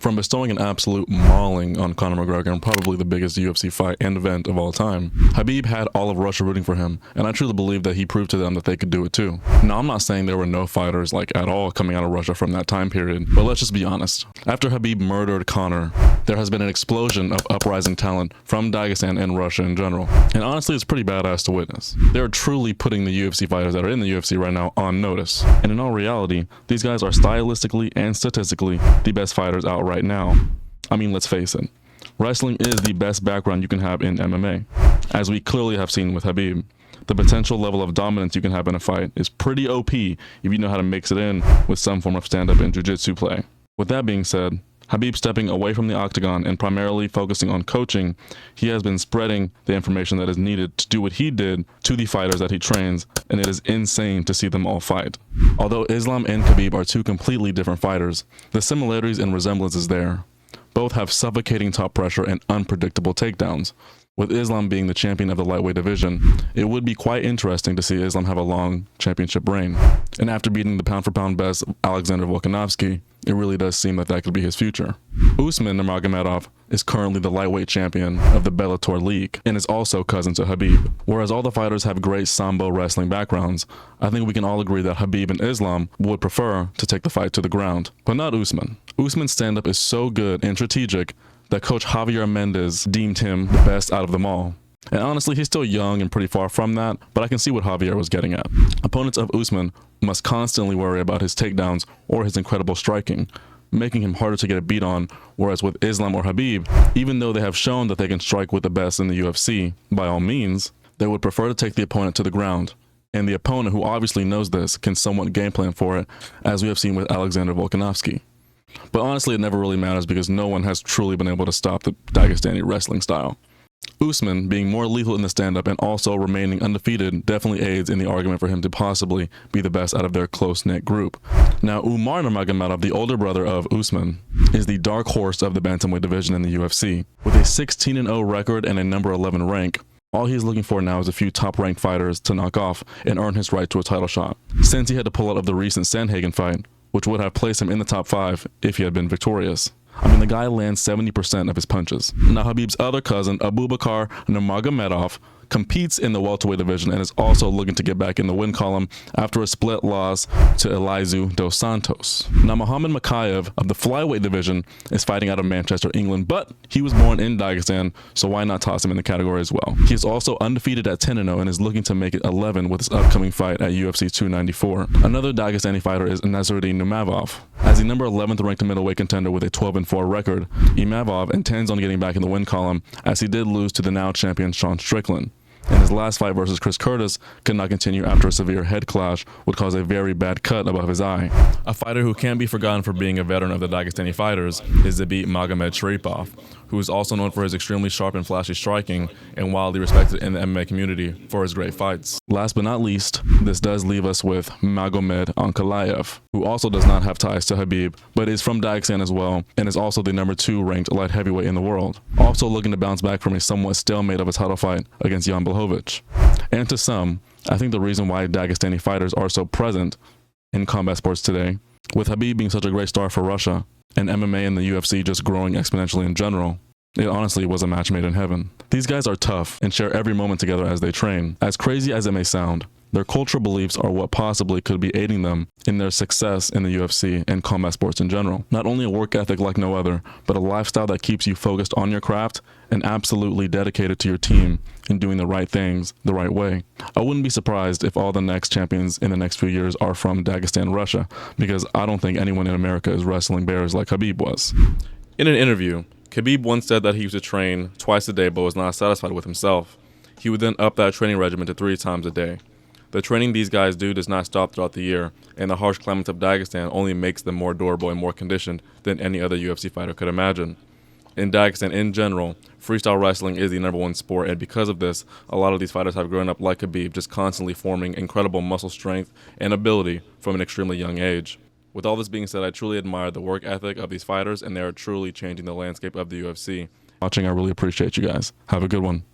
From bestowing an absolute mauling on Conor McGregor in probably the biggest UFC fight and event of all time, Khabib had all of Russia rooting for him, and I truly believe that he proved to them that they could do it too. Now, I'm not saying there were no fighters at all coming out of Russia from that time period, but let's just be honest. After Khabib murdered Conor, there has been an explosion of uprising talent from Dagestan and Russia in general, and honestly, it's pretty badass to witness. They're truly putting the UFC fighters that are in the UFC right now on notice, and in all reality, these guys are stylistically and statistically the best fighters out right now. I mean, let's face it, wrestling is the best background you can have in MMA, as we clearly have seen with Khabib. The potential level of dominance you can have in a fight is pretty OP if you know how to mix it in with some form of stand-up and jiu-jitsu play. With that being said, Khabib stepping away from the octagon and primarily focusing on coaching, he has been spreading the information that is needed to do what he did to the fighters that he trains, and it is insane to see them all fight. Although Islam and Khabib are two completely different fighters, the similarities and resemblances there. Both have suffocating top pressure and unpredictable takedowns. With Islam being the champion of the lightweight division, it would be quite interesting to see Islam have a long championship reign. And after beating the pound-for-pound best Alexander Volkanovski, it really does seem that that could be his future. Usman Nurmagomedov is currently the lightweight champion of the Bellator League and is also cousin to Khabib. Whereas all the fighters have great Sambo wrestling backgrounds, I think we can all agree that Khabib and Islam would prefer to take the fight to the ground. But not Usman. Usman's stand-up is so good and strategic that Coach Javier Mendez deemed him the best out of them all. And honestly, he's still young and pretty far from that, but I can see what Javier was getting at. Opponents of Usman must constantly worry about his takedowns or his incredible striking, making him harder to get a beat on, whereas with Islam or Khabib, even though they have shown that they can strike with the best in the UFC, by all means, they would prefer to take the opponent to the ground. And the opponent, who obviously knows this, can somewhat game plan for it, as we have seen with Alexander Volkanovski. But honestly, it never really matters because no one has truly been able to stop the Dagestani wrestling style. Usman being more lethal in the stand-up and also remaining undefeated definitely aids in the argument for him to possibly be the best out of their close-knit group. Now, Umar Nurmagomedov, the older brother of Usman, is the dark horse of the bantamweight division in the UFC. With a 16-0 record and a number 11 rank, all he's looking for now is a few top-ranked fighters to knock off and earn his right to a title shot, since he had to pull out of the recent Sandhagen fight, which would have placed him in the top 5 if he had been victorious. I mean, the guy lands 70% of his punches. Now, Khabib's other cousin, Abubakar Nurmagomedov, competes in the welterweight division and is also looking to get back in the win column after a split loss to Elizu dos Santos. Now, Muhammad Makayev of the flyweight division is fighting out of Manchester, England, but he was born in Dagestan, so why not toss him in the category as well? He is also undefeated at 10-0 and is looking to make it 11 with his upcoming fight at UFC 294. Another Dagestani fighter is Nasruddin Imavov. As the number 11th ranked middleweight contender with a 12-4 record, Imavov intends on getting back in the win column, as he did lose to the now champion Sean Strickland. And his last fight versus Chris Curtis could not continue after a severe head clash would cause a very bad cut above his eye. A fighter who can't be forgotten for being a veteran of the Dagestani fighters is Zabit Magomed Sharipov, who is also known for his extremely sharp and flashy striking and widely respected in the MMA community for his great fights. Last but not least, this does leave us with Magomed Ankalaev, who also does not have ties to Khabib, but is from Dagestan as well, and is also the number 2 ranked light heavyweight in the world, also looking to bounce back from a somewhat stalemate of a title fight against Jan Blachowicz. And to some, I think the reason why Dagestani fighters are so present in combat sports today, with Khabib being such a great star for Russia, and MMA and the UFC just growing exponentially in general, it honestly was a match made in heaven. These guys are tough and share every moment together as they train. As crazy as it may sound, their cultural beliefs are what possibly could be aiding them in their success in the UFC and combat sports in general. Not only a work ethic like no other, but a lifestyle that keeps you focused on your craft and absolutely dedicated to your team and doing the right things the right way. I wouldn't be surprised if all the next champions in the next few years are from Dagestan, Russia, because I don't think anyone in America is wrestling bears like Khabib was. In an interview, Khabib once said that he used to train twice a day but was not satisfied with himself. He would then up that training regimen to 3 times a day. The training these guys do does not stop throughout the year, and the harsh climates of Dagestan only makes them more durable and more conditioned than any other UFC fighter could imagine. In Dagestan in general, freestyle wrestling is the number 1 sport, and because of this, a lot of these fighters have grown up like Khabib, just constantly forming incredible muscle strength and ability from an extremely young age. With all this being said, I truly admire the work ethic of these fighters, and they are truly changing the landscape of the UFC. Watching, I really appreciate you guys. Have a good one.